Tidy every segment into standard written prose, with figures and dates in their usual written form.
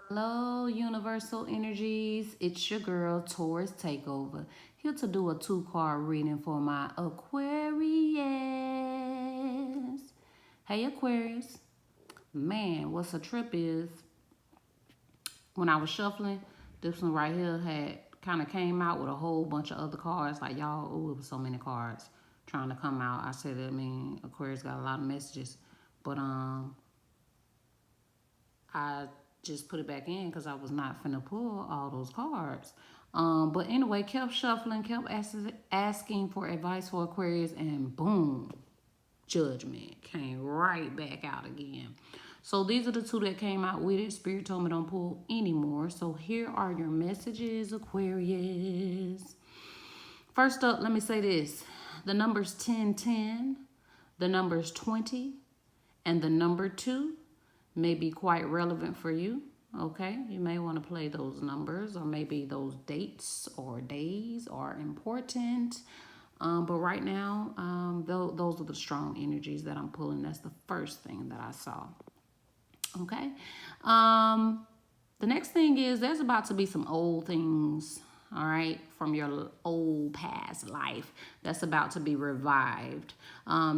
Hello, universal energies. It's your girl, Taurus Takeover. Here to do a 2-card reading for my Aquarius. Hey, Aquarius. Man, what's a trip is when I was shuffling, this one right here had kind of came out with a whole bunch of other cards. Like, y'all, oh, it was so many cards trying to come out. I said, Aquarius got a lot of messages. But, I just put it back in because I was not finna pull all those cards. But anyway, kept shuffling, kept asking for advice for Aquarius, and boom, judgment came right back out again. So these are the two that came out with it. Spirit told me don't pull anymore. So here are your messages, Aquarius. First up, let me say this. The numbers 1010, the numbers 20, and the number 2 may be quite relevant for you. Okay, you may want to play those numbers, or maybe those dates or days are important. But right now, those are the strong energies that I'm pulling. That's the first thing that I saw. Okay. The next thing is there's about to be some old things, all right, from your old past life that's about to be revived.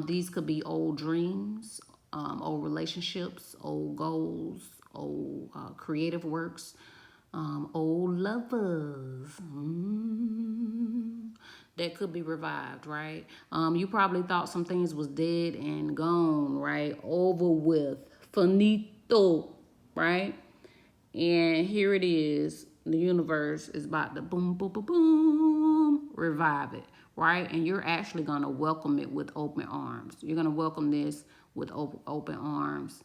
These could be old dreams, old relationships, old goals, old creative works, old lovers. That could be revived, right? You probably thought some things was dead and gone, right? Over with, finito, right? And here it is. The universe is about to boom, boom, boom, boom, revive it, right? And you're actually going to welcome it with open arms. You're going to welcome this with open arms.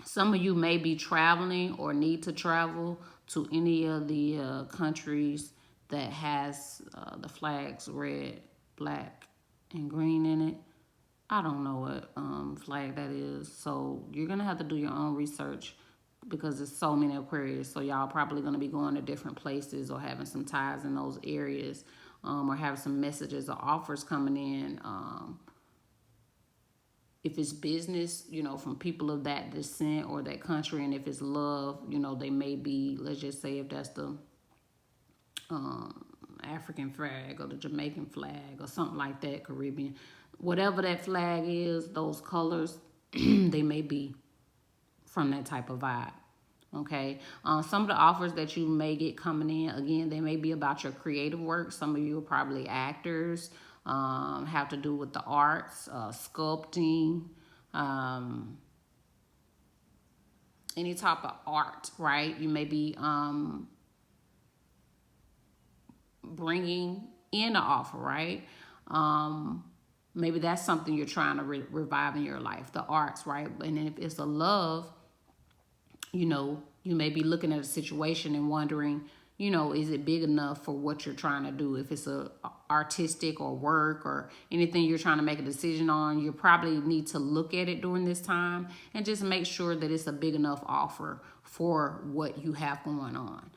Some of you may be traveling or need to travel to any of the countries that has the flags red, black, and green in it. I don't know what flag that is. So you're going to have to do your own research because there's so many Aquarius. So y'all probably going to be going to different places or having some ties in those areas, or having some messages or offers coming in. If it's business, from people of that descent or that country, and if it's love, they may be, let's just say if that's the African flag or the Jamaican flag or something like that, Caribbean, whatever that flag is, those colors, they may be from that type of vibe. Okay. Some of the offers that you may get coming in, again, they may be about your creative work. Some of you are probably actors, have to do with the arts, sculpting, any type of art, right? You may be bringing in an offer, right? Maybe that's something you're trying to revive in your life, the arts, right? And then if it's a love, you may be looking at a situation and wondering, is it big enough for what you're trying to do? If it's a artistic or work or anything you're trying to make a decision on, you probably need to look at it during this time and just make sure that it's a big enough offer for what you have going on.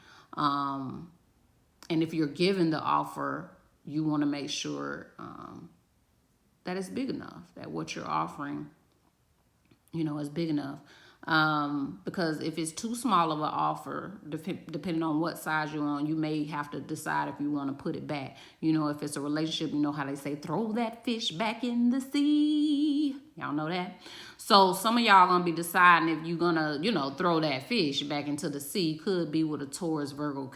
And if you're given the offer, you want to make sure that it's big enough, that what you're offering, is big enough. Because if it's too small of an offer, depending on what size you're on, you may have to decide if you want to put it back. If it's a relationship, you know how they say, throw that fish back in the sea. Y'all know that? So some of y'all going to be deciding if you're going to, throw that fish back into the sea. Could be with a Taurus, Virgo,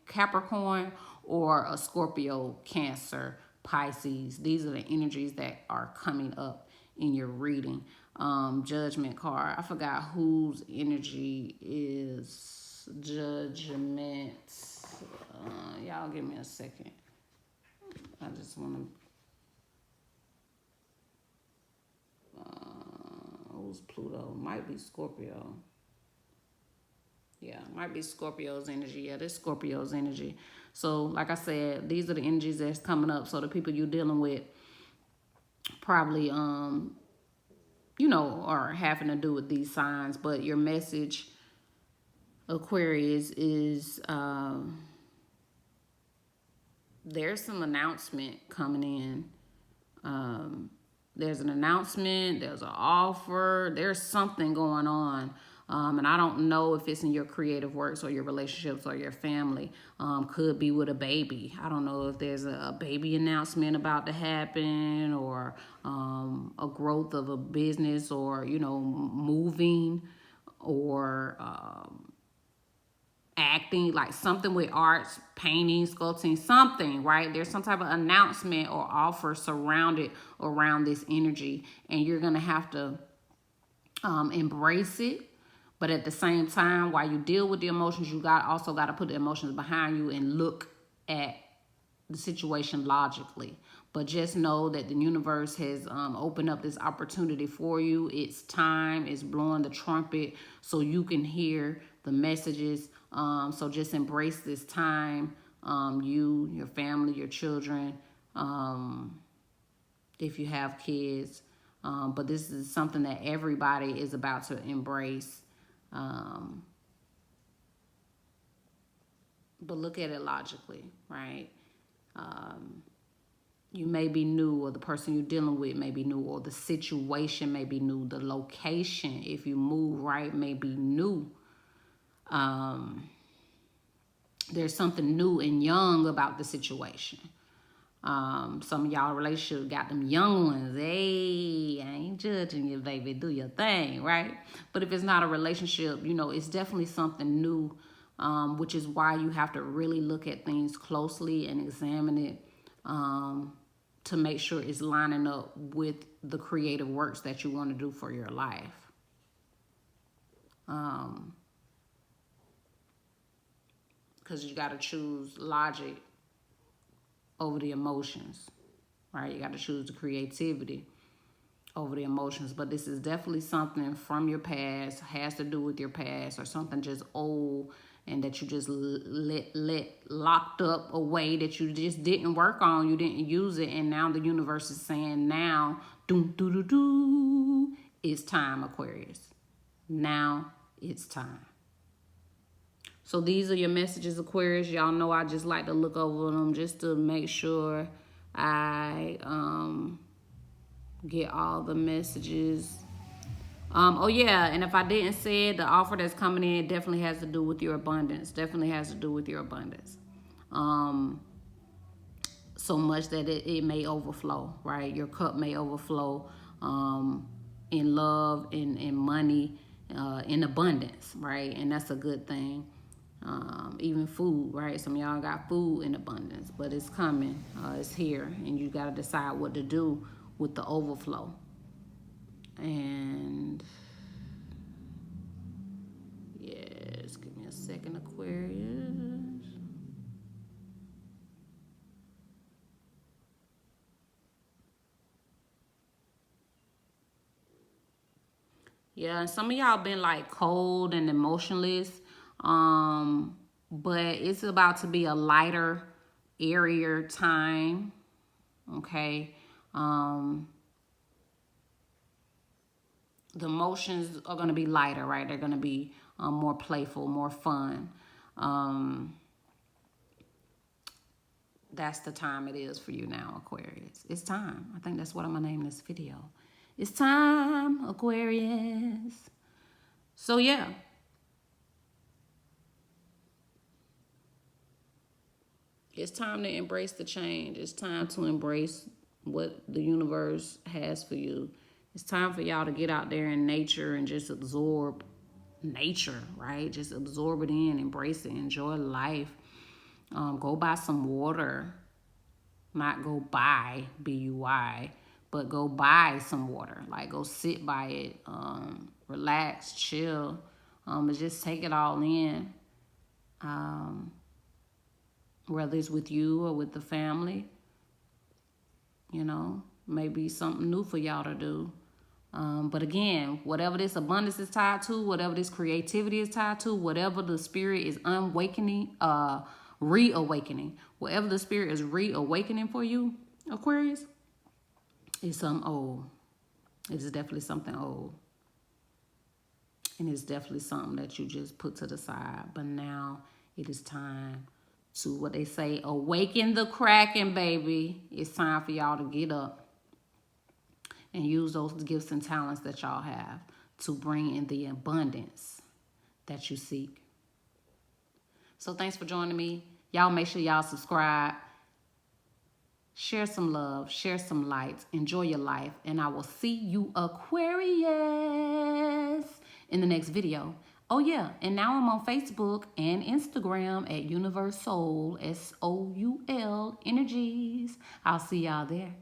Capricorn, or a Scorpio, Cancer, Pisces. These are the energies that are coming up in your reading. Judgment card. I forgot whose energy is judgment. Y'all give me a second. I just want to. Who's Pluto? Might be Scorpio. Yeah, might be Scorpio's energy. Yeah, this Scorpio's energy. So, like I said, these are the energies that's coming up. So the people you're dealing with probably are having to do with these signs. But your message, Aquarius, is there's some announcement coming in. There's an announcement, there's an offer, there's something going on. And I don't know if it's in your creative works or your relationships or your family. Could be with a baby. I don't know if there's a baby announcement about to happen, or a growth of a business, or, moving, or acting, like something with arts, painting, sculpting, something, right? There's some type of announcement or offer surrounded around this energy, and you're going to have to embrace it. But at the same time, while you deal with the emotions, you also got to put the emotions behind you and look at the situation logically. But just know that the universe has opened up this opportunity for you. It's time. It's blowing the trumpet so you can hear the messages. So just embrace this time. You, your family, your children, if you have kids. But this is something that everybody is about to embrace. But look at it logically, right? You may be new, or the person you're dealing with may be new, or the situation may be new. The location, if you move, right, may be new. There's something new and young about the situation. Some of y'all relationship got them young ones. Hey, I ain't judging you, baby. Do your thing, right? But if it's not a relationship, it's definitely something new, which is why you have to really look at things closely and examine it, to make sure it's lining up with the creative works that you want to do for your life. Because you got to choose logic over the emotions, right? You got to choose the creativity over the emotions. But this is definitely something from your past, has to do with your past, or something just old and that you just let locked up away, that you just didn't work on, you didn't use it, and now the universe is saying, now, it's time, Aquarius. Now it's time. So these are your messages, Aquarius. Y'all know I just like to look over them just to make sure I get all the messages. Oh yeah, and if I didn't say it, the offer that's coming in definitely has to do with your abundance. Definitely has to do with your abundance. So much that it may overflow, right? Your cup may overflow in love, in money, in abundance, right? And that's a good thing. Even food, right? Some of y'all got food in abundance, but it's coming. It's here, and you got to decide what to do with the overflow. And yes, give me a second, Aquarius. Yeah, and some of y'all been like cold and emotionless. But it's about to be a lighter, airier time. Okay. The emotions are going to be lighter, right? They're going to be more playful, more fun. That's the time it is for you now, Aquarius. It's time. I think that's what I'm going to name this video. It's time, Aquarius. So, yeah. It's time to embrace the change. It's time to embrace what the universe has for you. It's time for y'all to get out there in nature and just absorb nature, right? Just absorb it in, embrace it, enjoy life. Go buy some water. Not go buy, B-U-Y, but go buy some water. Like, go sit by it, relax, chill, and just take it all in. Whether it's with you or with the family, maybe something new for y'all to do. But again, whatever this abundance is tied to, whatever this creativity is tied to, whatever the spirit is reawakening, whatever the spirit is reawakening for you, Aquarius, is something old. It's definitely something old. And it's definitely something that you just put to the side. But now it is time to, what they say, awaken the Kraken, baby. It's time for y'all to get up and use those gifts and talents that y'all have to bring in the abundance that you seek. So thanks for joining me. Y'all make sure y'all subscribe. Share some love. Share some light. Enjoy your life. And I will see you, Aquarius, in the next video. Oh, yeah. And now I'm on Facebook and Instagram at Universe Soul, SOUL Energies. I'll see y'all there.